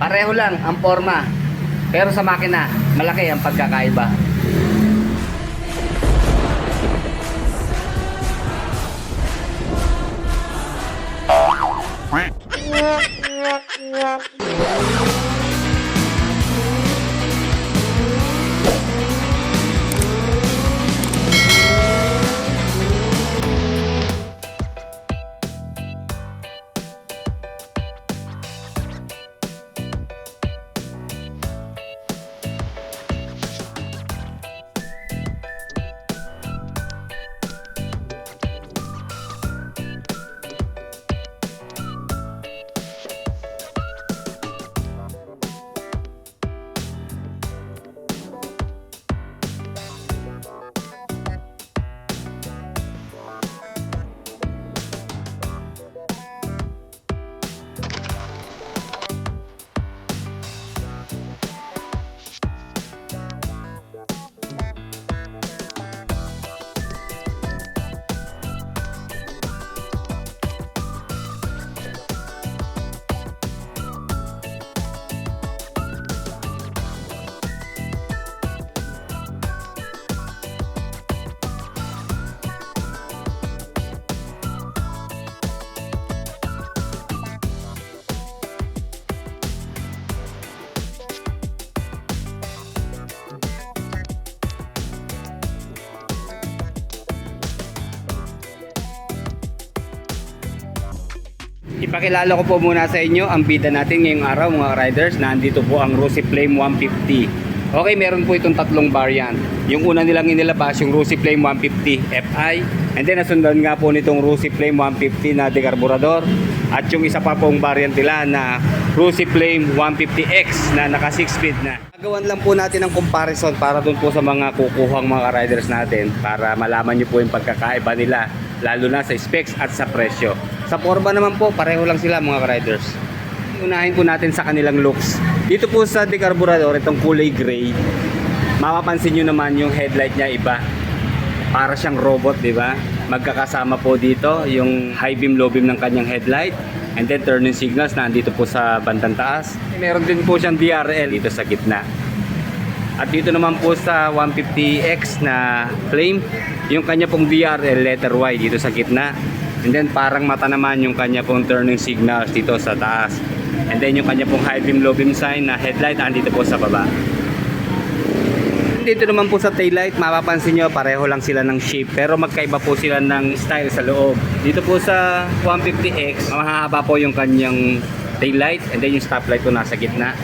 Pareho lang ang forma. Pero sa makina, malaki ang pagkakaiba. Ipakilala ko po muna sa inyo ang bida natin ngayong araw mga riders. Nandito po ang Rosy Flame 150. Okay, meron po itong tatlong variant. Yung una nilang inilabas yung Rosy Flame 150 Fi, and then nasundan nga po nitong Rosy Flame 150 na dekarburador, at yung isa pa pong variant nila na Rosy Flame 150X na naka 6 speed na. Gagawan lang po natin ng comparison para dun po sa mga kukuhang mga riders natin, para malaman nyo po yung pagkakaiba nila, lalo na sa specs at sa presyo. Sa forma naman po, pareho lang sila mga riders. Unahin po natin sa kanilang looks. Dito po sa dekarburador, itong kulay gray, mapapansin nyo naman yung headlight niya iba. Para siyang robot, di ba? Magkakasama po dito yung high beam, low beam ng kanyang headlight, and then turning signals na andito po sa bandang taas. Meron din po siyang DRL dito sa gitna. At dito naman po sa 150X na Flame, yung kanya pong DRL letter Y dito sa gitna. And then parang mata naman yung kanya pong turning signals dito sa taas. And then yung kanya pong high beam, low beam sign na headlight andito po sa baba. Dito naman po sa taillight, mapapansin nyo pareho lang sila ng shape, pero magkaiba po sila ng style sa loob. Dito po sa 150X, mahaba po yung kanyang taillight, and then yung stoplight po nasa gitna.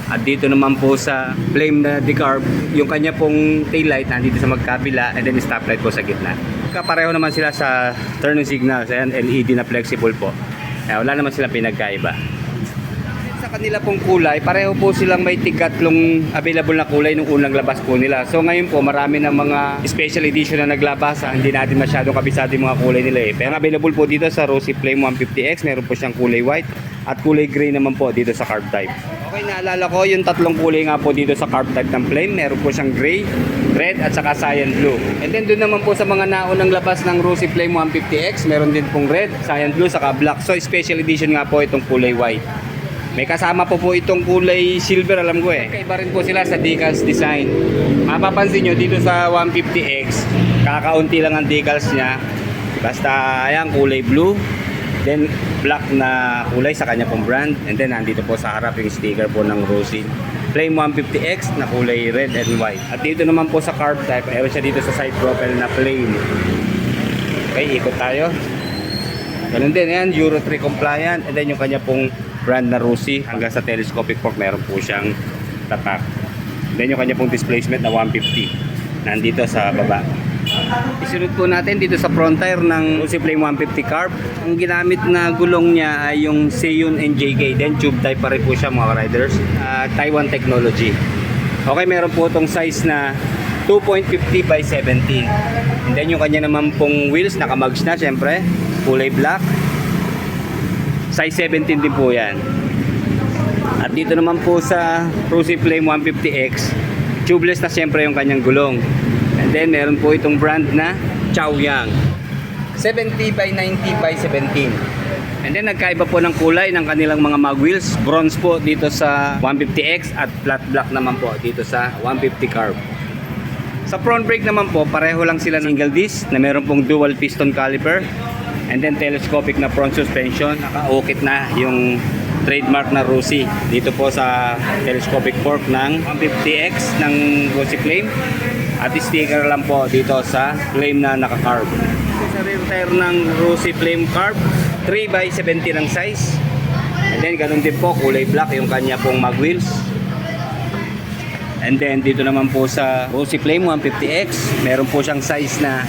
At dito naman po sa Flame na decarb, yung kanya pong taillight nandito sa magkabila, and then yung stoplight po sa gitna. Kapareho naman sila sa turning signals, ayan, LED na flexible po. Wala naman sila pinagkaiba. Sa kanila pong kulay, pareho po silang may tigatlong available na kulay nung unang labas po nila. So ngayon po, marami ng mga special edition na naglabas. Hindi natin masyadong kabisado yung mga kulay nila eh. Pero available po dito sa Rosy Flame 150X, meron po siyang kulay white at kulay gray naman po dito sa carb type. Okay, naalala ko yung tatlong kulay nga po dito sa carb type ng Flame. Meron po siyang gray, red at saka cyan blue. And then doon naman po sa mga naunang labas ng Rosy Flame 150X, meron din pong red, cyan blue, saka black. So special edition nga po itong kulay white. May kasama po itong kulay silver, alam ko eh. Kaiba rin po sila sa decals design. Mapapansin nyo dito sa 150X, kakaunti lang ang decals niya. Basta ayan, kulay blue, then black na kulay sa kanya pong brand, and then nandito po sa harap yung sticker po ng Rosy Flame 150X na kulay red and white. At dito naman po sa carb type, meron siya dito sa side profile na plain. Okay, ikot tayo. Ganun din yan, Euro 3 compliant, and then yung kanya pong brand na Rosy, hanggang sa telescopic fork meron po siyang tatak. Then yung kanya pong displacement na 150 nandito sa baba. Isunod po natin dito sa front tire ng Rosy Flame 150 carb. Ang ginamit na gulong niya ay yung Seiyun NJK, then tube type pa rin po siya mga riders. Taiwan technology. Okay, meron po itong size na 2.50 by 17. And then yung kanya naman pong wheels, naka-mugs na syempre, kulay black. Size 17 din po yan. At dito naman po sa Rosy Flame 150X, tubeless na siyempre yung kanyang gulong. And then meron po itong brand na Chaoyang, 70 by 90 by 17. And then nagkaiba po ng kulay ng kanilang mga mag wheels. Bronze po dito sa 150X at flat black naman po dito sa 150 carb. Sa front brake naman po, pareho lang sila ng single disc na meron pong dual piston caliper. And then telescopic na front suspension. Nakaukit na yung trademark na Rossi dito po sa telescopic fork ng 150X ng Rossi Flame. At sticker lang po dito sa Flame na naka-carb. Sa rear tire ng Rossi Flame Carb, 3x70 ng size. And then ganun din po, kulay black yung kanya pong mag wheels. And then dito naman po sa Rossi Flame 150X, meron po siyang size na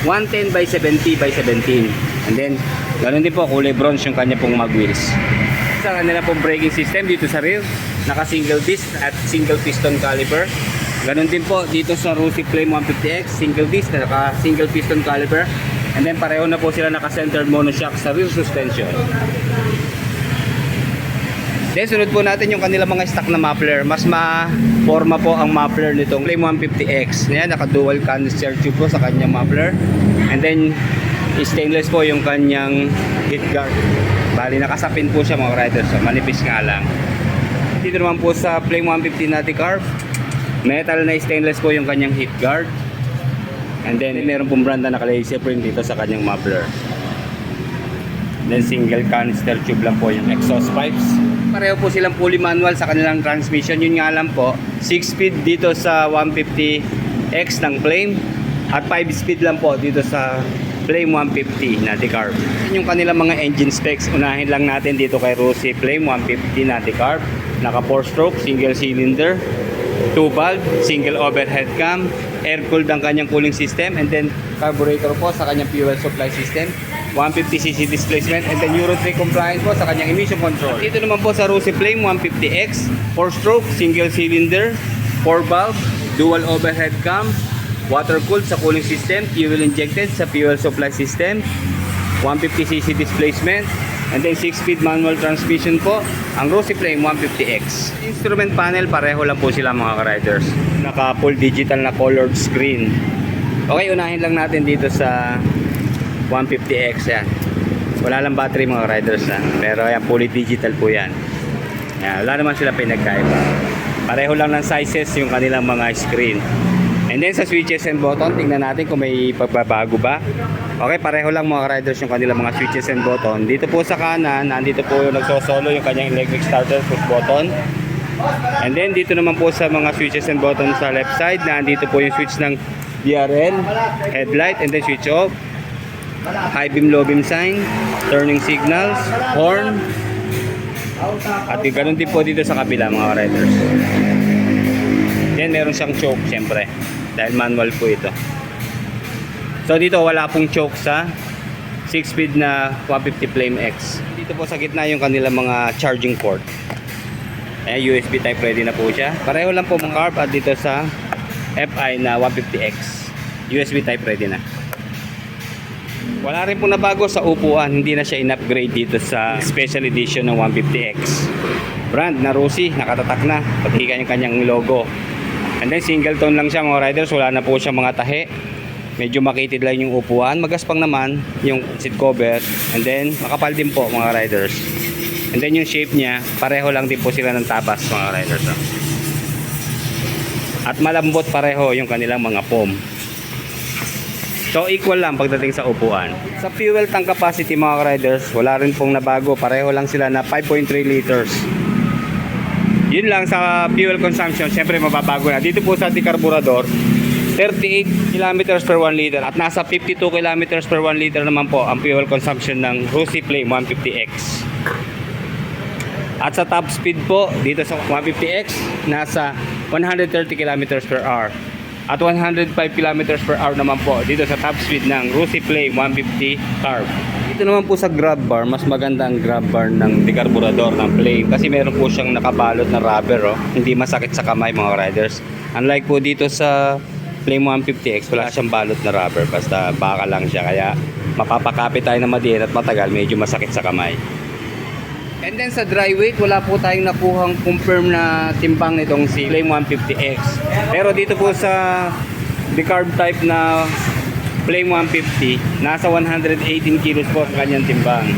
110x70x17. And then ganun din po, kulay bronze yung kanya pong mag wheels. Sa kanila pong braking system dito sa rear, naka single disc at single piston caliper. Ganun din po dito sa Rossi Flame 150X, single disc, naka single piston caliper. And then pareho na po sila naka-centered monoshock sa rear suspension. Then sunod po natin yung kanilang mga stock na muffler. Mas ma-forma po ang muffler nitong Flame 150X. Yan, naka-dual canister tube po sa kanyang muffler. And then stainless po yung kanyang heat guard. Bali nakasapin po siya mga riders, so manipis nga lang. Dito naman po sa Flame 150 natin carb, metal na stainless po yung kanyang heat guard. And then meron pong brand na naka-laser print dito sa kanyang muffler. Then single canister tube lang po yung exhaust pipes. Pareho po silang fully manual sa kanilang transmission. Yun nga lang po, 6-speed dito sa 150X ng Flame at 5-speed lang po dito sa Flame 150 na carb. Yung kanilang mga engine specs, unahin lang natin dito kay Rossi Flame 150 na carb. Naka 4-stroke, single cylinder, 2 valve, single overhead cam, air-cooled ang kanyang cooling system, and then carburetor po sa kanyang fuel supply system, 150cc displacement, and then Euro 3 compliance po sa kanyang emission control. Dito naman po sa Rossi Flame 150X, 4-stroke, single cylinder, 4 valve, dual overhead cam, water-cooled sa cooling system, fuel injected sa fuel supply system, 150cc displacement, and then 6-speed manual transmission po ang Rossi Flame 150X. Instrument panel, pareho lang po sila mga ka-riders. Naka full digital na colored screen. Okay, unahin lang natin dito sa 150X yan. Wala lang battery mga riders na. Pero yan, fully digital po yan. Yan, wala naman sila pinagkaiba. Pareho lang ng sizes yung kanilang mga screen. And then sa switches and button, tingnan natin kung may pagbabago ba. Okay, pareho lang mga riders yung kanilang mga switches and button. Dito po sa kanan, nandito po yung nagsosolo yung kanyang electric starter push button. And then dito naman po sa mga switches and button sa left side, nandito po yung switch ng DRL, headlight, and then switch off, high beam, low beam sign, turning signals, horn, at ganun din po dito sa kabila mga riders. Then meron siyang choke syempre, dahil manual po ito. So dito wala pong choke sa 6-speed na 150 Flame X. Dito po sa gitna yung kanilang mga charging port. USB type ready na po siya. Pareho lang po mga carb at dito sa FI na 150X. USB type ready na. Wala rin po na bago sa upuan. Hindi na siya in-upgrade dito sa special edition ng 150X. Brand na Rossi, nakatatak na. Pagkika yung kanyang logo. And then single tone lang siya mga riders. Wala na po siya mga tahi. Medyo makitid lang yung upuan. Magaspang naman yung seat cover. And then makapal din po mga riders. And then yung shape niya, pareho lang din po sila ng tapas mga riders. At malambot pareho yung kanilang mga foam. So equal lang pagdating sa upuan. Sa fuel tank capacity mga riders, wala rin pong nabago. Pareho lang sila na 5.3 liters. Yun lang sa fuel consumption, syempre mababago na. Dito po sa decarburador, 38 kilometers per 1 liter at nasa 52 kilometers per 1 liter naman po ang fuel consumption ng Rossi Flame 150X. At sa top speed po, dito sa 150X, nasa 130 kilometers per hour. At 105 kilometers per hour naman po dito sa top speed ng Rossi Flame 150 carb. Dito naman po sa grab bar, mas maganda ang grab bar ng decarburador ng Flame kasi meron po siyang nakabalot na rubber, oh. Hindi masakit sa kamay mga riders. Unlike po dito sa Flame 150X, wala siyang balot na rubber, basta baka lang siya, kaya mapapakapit tayo na madiin at matagal, medyo masakit sa kamay. And then sa dry weight, wala po tayong nakuhang confirm na timbang nitong si Flame 150X. Pero dito po sa decarb type na Flame 150, nasa 118 kilos po ang kanyang timbang.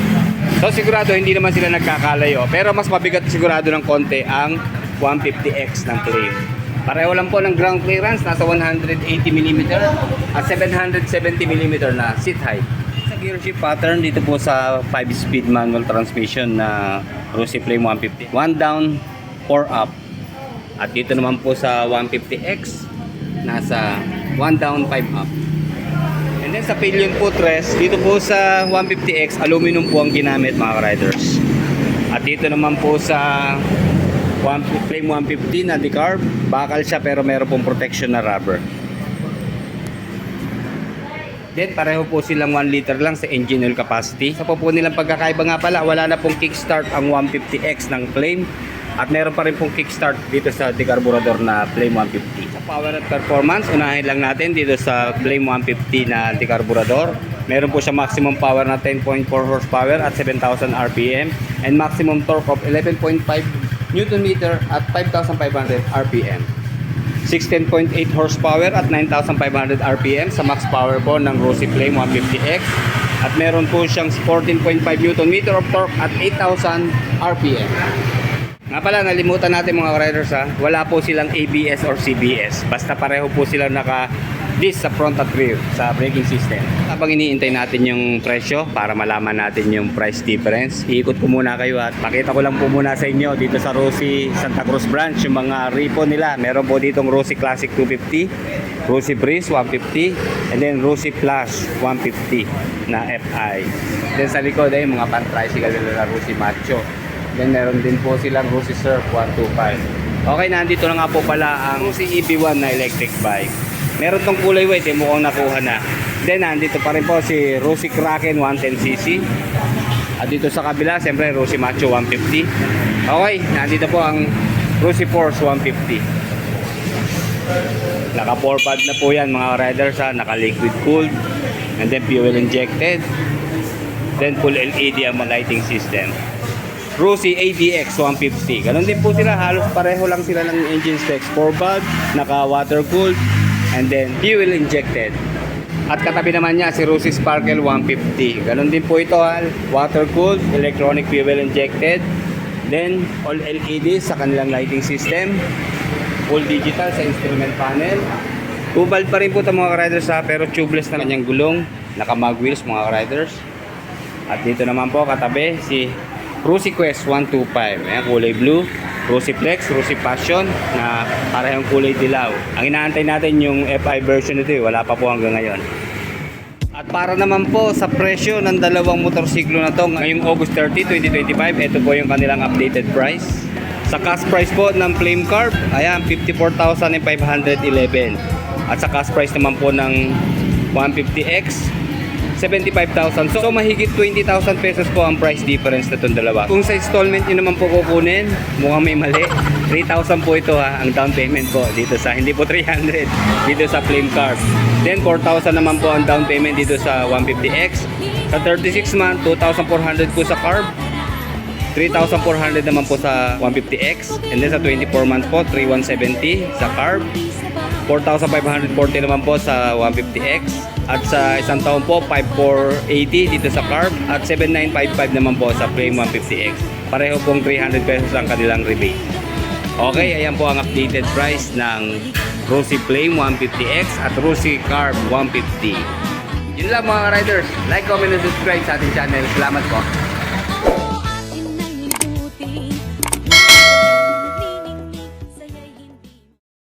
So sigurado hindi naman sila nagkakalayo, pero mas mabigat sigurado ng konti ang 150X ng Flame. Pareho lang po ng ground clearance, nasa 180mm at 770mm na seat height. Sa gear shift pattern dito po sa 5-speed manual transmission na Rossi Flame 150. 1 down, 4 up. At dito naman po sa 150X, nasa 1 down, 5 up. And then sa pillion footrest, dito po sa 150X, aluminum po ang ginamit mga riders. At dito naman po sa Flame 150 na decarb, bakal siya pero meron pong protection na rubber. Then pareho po silang 1 liter lang sa engine oil capacity. Sa po nilang pagkakaiba nga pala, wala na pong kickstart ang 150X ng Flame. At meron pa rin pong kickstart dito sa decarburador na Flame 150. Sa power at performance, unahin lang natin dito sa Flame 150 na decarburador. Meron po siya maximum power na 10.4 horsepower at 7,000 RPM and maximum torque of 11.5 Newton meter at 5,500 RPM. 16.8 horsepower at 9,500 RPM sa max power po ng Rossi Flame 150X. At meron po siyang 14.5 Newton meter of torque at 8,000 RPM. Nga pala, nalimutan natin mga riders ha, wala po silang ABS or CBS. Basta pareho po sila naka-disc sa front at rear sa braking system. Habang iniintay natin yung presyo para malaman natin yung price difference, iikot ko muna kayo at pakita ko lang po muna sa inyo dito sa Rossi Santa Cruz branch yung mga repo nila. Meron po ditong Rossi Classic 250, Rossi Breeze 150, and then Rossi Plus 150 na FI. Then sa likod ay mga pan-tricycle nila na Rossi Macho. Then meron din po silang Rossi Surf 125. Okay, nandito na nga po pala ang Rossi EB1 na electric bike. Meron tong kulay white, mukhang nakuha na. Then nandito pa rin po si Rossi Kraken 110cc. At dito sa kabila, siyempre Rossi Macho 150. Okay, nandito po ang Rossi Force 150. Naka 4 pad na po yan mga riders ha, naka liquid cooled. And then fuel injected. Then full LED ang lighting system. Rossi ADX 150. Ganon din po sila, halos pareho lang sila ng engine specs. 4 valve, naka water cooled, and then fuel injected. At katabi naman niya si Rossi Sparkle 150. Ganon din po ito, water cooled, electronic fuel injected. Then all LED sa kanilang lighting system. Full digital sa instrument panel. 2 valve pa rin po ito mga riders ha, pero tubeless na kanyang gulong. Naka mag wheels mga riders. At dito naman po katabi si Rossi Quest 125, ayan, kulay blue, Rossi Flex, Rossi Passion na parehong kulay dilaw. Ang inaantay natin yung FI version nito, wala pa po hanggang ngayon. At para naman po sa presyo ng dalawang motorsiklo na to ngayong August 30, 2025, ito po yung kanilang updated price. Sa cash price po ng Flame Carb, ayan, 54,511. At sa cash price naman po ng 150X, 75,000. So mahigit 20,000 pesos po ang price difference na itong dalawa. Kung sa installment nyo naman po kukunin, mukhang may mali. 3,000 po ito ha, ang down payment po dito sa, hindi po 300, dito sa Flame Carb. Then 4,000 naman po ang down payment dito sa 150X. Sa 36 month, 2,400 po sa Carb. 3,400 naman po sa 150X. And then sa 24 months po, 3,170 sa Carb. 4,540 naman po sa 150X. At sa isang taon po, 5,480 dito sa Carb. At 7,955 naman po sa Flame 150X. Pareho pong 300 pesos ang kanilang rebate. Okay, ayan po ang updated price ng Rossi Flame 150X at Rossi Carb 150. Yun lang mga riders. Like, comment, and subscribe sa ating channel. Salamat po.